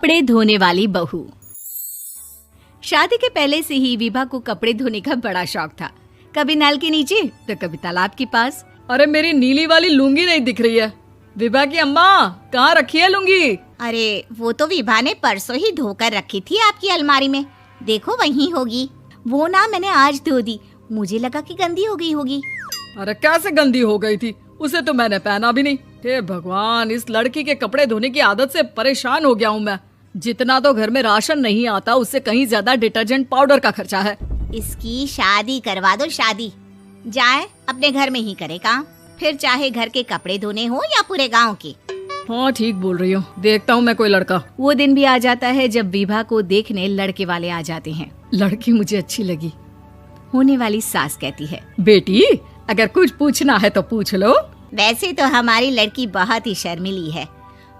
कपड़े धोने वाली बहू। शादी के पहले से ही विभा को कपड़े धोने का बड़ा शौक था। कभी नल के नीचे तो कभी तालाब के पास। अरे मेरी नीली वाली लुंगी नहीं दिख रही है। विभा की अम्मा, कहाँ रखी है लुंगी? अरे वो तो विभा ने परसों ही धोकर रखी थी आपकी अलमारी में, देखो वहीं होगी। वो ना मैंने आज धो दी, मुझे लगा कि गंदी हो गई होगी। अरे कैसे गंदी हो गई थी? उसे तो मैंने पहना भी नहीं। हे भगवान, इस लड़की के कपड़े धोने की आदत से परेशान हो गया हूँ मैं। जितना तो घर में राशन नहीं आता उससे कहीं ज्यादा डिटर्जेंट पाउडर का खर्चा है। इसकी शादी करवा दो, शादी जाए अपने घर में ही करे काम, फिर चाहे घर के कपड़े धोने हो या पूरे गांव के। हाँ ठीक बोल रही हो, देखता हूँ मैं कोई लड़का। वो दिन भी आ जाता है जब विभा को देखने लड़के वाले आ जाते हैं। लड़की मुझे अच्छी लगी। होने वाली सास कहती है, बेटी अगर कुछ पूछना है तो पूछ लो। वैसे तो हमारी लड़की बहुत ही शर्मीली है,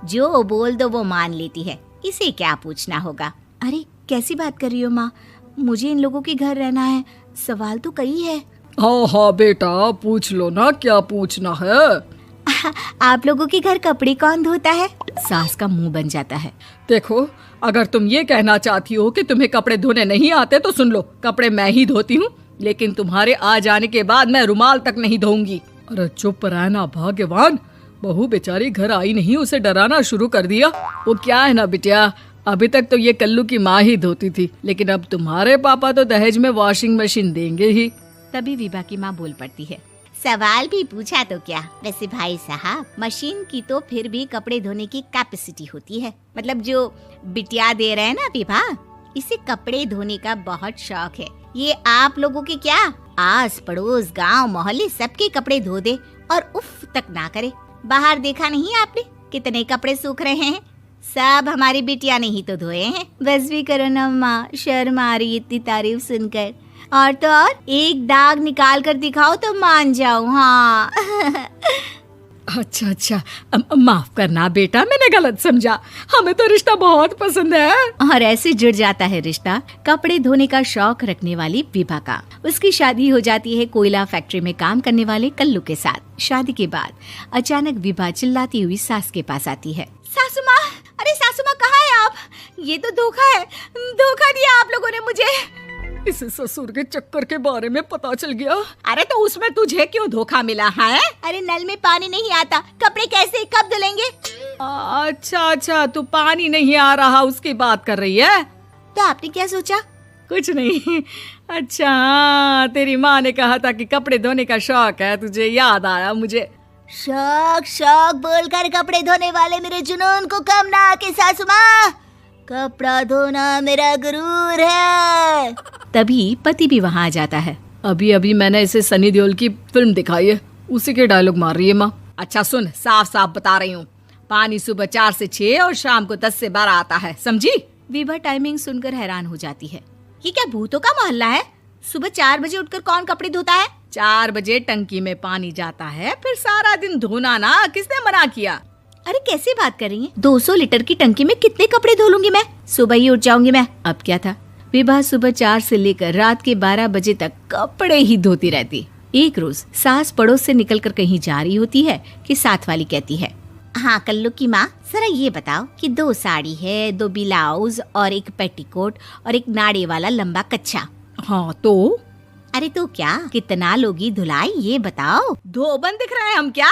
जो बोल दो वो मान लेती है, इसे क्या पूछना होगा। अरे कैसी बात कर रही हो माँ, मुझे इन लोगों के घर रहना है, सवाल तो कई है। हाँ हाँ बेटा, पूछ लो ना, क्या पूछना है। आप लोगों के घर कपड़े कौन धोता है? सास का मुंह बन जाता है। देखो, अगर तुम ये कहना चाहती हो कि तुम्हें कपड़े धोने नहीं आते तो सुन लो, कपड़े मैं ही धोती हूँ, लेकिन तुम्हारे आ जाने के बाद मैं रुमाल तक नहीं धोऊंगी। अरे चुप रहना भाग्यवान, बहू बेचारी घर आई नहीं, उसे डराना शुरू कर दिया। वो क्या है ना बिटिया, अभी तक तो ये कल्लू की माँ ही धोती थी, लेकिन अब तुम्हारे पापा तो दहेज में वॉशिंग मशीन देंगे ही। तभी विभा की माँ बोल पड़ती है, सवाल भी पूछा तो क्या। वैसे भाई साहब, मशीन की तो फिर भी कपड़े धोने की कैपेसिटी होती है। मतलब जो बिटिया दे रहे हैं ना विभा, इसे कपड़े धोने का बहुत शौक है। ये आप लोगों के क्या, आस पड़ोस गांव मोहल्ले सबके कपड़े धो दे और उफ तक ना करे। बाहर देखा नहीं आपने कितने कपड़े सूख रहे हैं? सब हमारी बिटिया ने ही तो धोए हैं। बस भी करो ना माँ, शर्म आ रही इतनी तारीफ सुनकर। और तो और एक दाग निकाल कर दिखाओ तो मान जाओ। हाँ अच्छा, माफ करना बेटा, मैंने गलत समझा। हमें तो रिश्ता बहुत पसंद है। और ऐसे जुड़ जाता है रिश्ता कपड़े धोने का शौक रखने वाली विभा का। उसकी शादी हो जाती है कोयला फैक्ट्री में काम करने वाले कल्लू के साथ। शादी के बाद अचानक विभा चिल्लाती हुई सास के पास आती है। सासू माँ, अरे सासू माँ कहाँ है आप? ये तो धोखा है, धोखा दिया आप लोगों ने मुझे। इसे ससुर के चक्कर के बारे में पता चल गया। अरे तो उसमें तुझे क्यों धोखा मिला है? अरे नल में पानी नहीं आता, कपड़े कैसे कब धुलेंगे? अच्छा, तू पानी नहीं आ रहा उसकी बात कर रही है। तो आपने क्या सोचा? कुछ नहीं। अच्छा, तेरी माँ ने कहा था कि कपड़े धोने का शौक है तुझे, याद आया मुझे। शौक बोलकर कपड़े धोने वाले मेरे जुनून को कम ना आके सासू माँ, कपड़ा धोना मेरा गुरूर है। तभी पति भी वहाँ आ जाता है। अभी मैंने इसे सनी देओल की फिल्म दिखाई है, उसी के डायलॉग मार रही है माँ। अच्छा सुन, साफ बता रही हूँ, पानी सुबह 4 से 6 और शाम को 10 से 12 आता है, समझी? विभा टाइमिंग सुनकर हैरान हो जाती है। ये क्या भूतों का मोहल्ला है? सुबह 4 बजे उठकर कौन कपड़े धोता है? 4 बजे टंकी में पानी जाता है, फिर सारा दिन धोना ना, किसने मना किया? अरे कैसी बात कर रही हैं? 200 लीटर की टंकी में कितने कपड़े धो लूंगी मैं? सुबह ही उठ जाऊंगी मैं। अब क्या था, विभा सुबह 4 से लेकर रात के 12 बजे तक कपड़े ही धोती रहती। एक रोज सास पड़ोस से निकलकर कहीं जा रही होती है कि साथ वाली कहती है, हाँ कल्लू की माँ, जरा ये बताओ कि 2 साड़ी है, 2 ब्लाउज और एक पेटीकोट और एक नाड़े वाला लंबा कच्छा। हाँ तो? अरे तो क्या, कितना लोगी धुलाई ये बताओ। धोबन दिख रहे हैं हम क्या?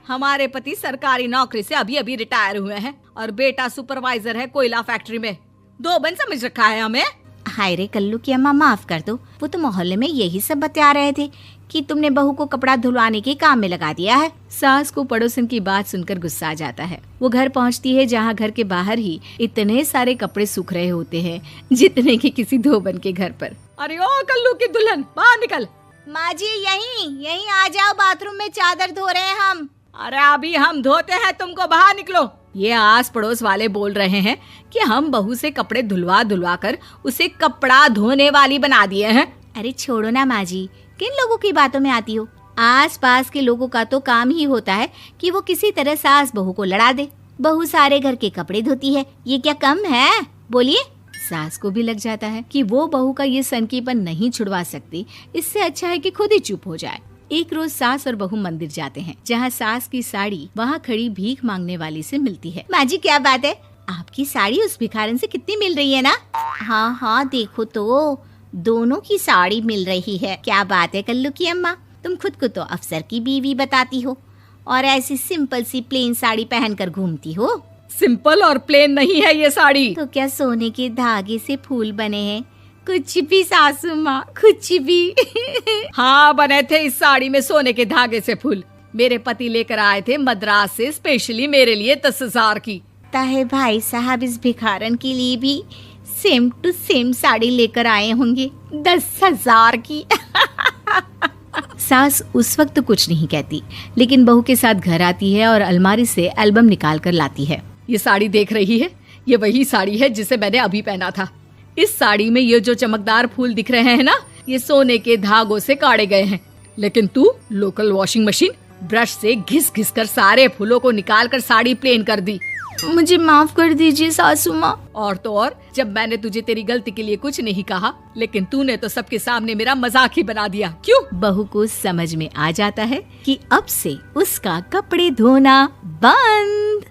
हमारे पति सरकारी नौकरी से अभी रिटायर हुए हैं और बेटा सुपरवाइजर है कोयला फैक्ट्री में। धोबन समझ रखा है हमें। हाय रे कल्लू की अम्मा, माफ कर दो, वो तो मोहल्ले में यही सब बता रहे थे कि तुमने बहू को कपड़ा धुलवाने के काम में लगा दिया है। सास को पड़ोसन की बात सुनकर गुस्सा आ जाता है। वो घर पहुंचती है जहां घर के बाहर ही इतने सारे कपड़े सूख रहे होते हैं जितने कि किसी धोबन के घर पर। अरे ओ कल्लू की दुल्हन, बाहर निकल। माँ जी यहीं आ जाओ, बाथरूम में चादर धो रहे हैं हम। अरे अभी हम धोते हैं, तुमको बाहर निकलो। ये आस पड़ोस वाले बोल रहे हैं कि हम बहू से कपड़े धुलवा कर उसे कपड़ा धोने वाली बना दिए हैं। अरे छोड़ो ना माँ जी, किन लोगों की बातों में आती हो? आस पास के लोगों का तो काम ही होता है कि वो किसी तरह सास बहू को लड़ा दे। बहू सारे घर के कपड़े धोती है, ये क्या कम है? बोलिए। सास को भी लग जाता है कि वो बहू का ये सनकीपन नहीं छुड़वा सकती, इससे अच्छा है कि खुद ही चुप हो जाए। एक रोज सास और बहू मंदिर जाते हैं, जहाँ सास की साड़ी वहाँ खड़ी भीख मांगने वाली से मिलती है। माँ जी क्या बात है, आपकी साड़ी उस भिखारन से कितनी मिल रही है ना? हाँ हाँ देखो तो, दोनों की साड़ी मिल रही है। क्या बात है कल्लू की अम्मा, तुम खुद को तो अफसर की बीवी बताती हो और ऐसी सिंपल सी प्लेन साड़ी पहनकर घूमती हो। सिंपल और प्लेन नहीं है ये साड़ी। तो क्या सोने के धागे से फूल बने हैं? कुछ भी सासू माँ, कुछ भी। हाँ बने थे इस साड़ी में सोने के धागे से फूल। मेरे पति लेकर आए थे मद्रास से स्पेशली मेरे लिए 10,000 की। ताहे भाई साहब इस भिखारन के लिए भी सेम टू सेम साड़ी लेकर आए होंगे 10,000 की। सास उस वक्त तो कुछ नहीं कहती, लेकिन बहू के साथ घर आती है और अलमारी से एल्बम निकाल कर लाती है। ये साड़ी देख रही है, ये वही साड़ी है जिसे मैंने अभी पहना था। इस साड़ी में ये जो चमकदार फूल दिख रहे हैं ना, ये सोने के धागों से काढ़े गए हैं। लेकिन तू लोकल वॉशिंग मशीन ब्रश से घिस घिस कर सारे फूलों को निकाल कर साड़ी प्लेन कर दी। मुझे माफ कर दीजिए सासू माँ। और तो और, जब मैंने तुझे तेरी गलती के लिए कुछ नहीं कहा, लेकिन तूने तो सबके सामने मेरा मजाक ही बना दिया। क्यों? बहू को समझ में आ जाता है कि अब से उसका कपड़े धोना बंद।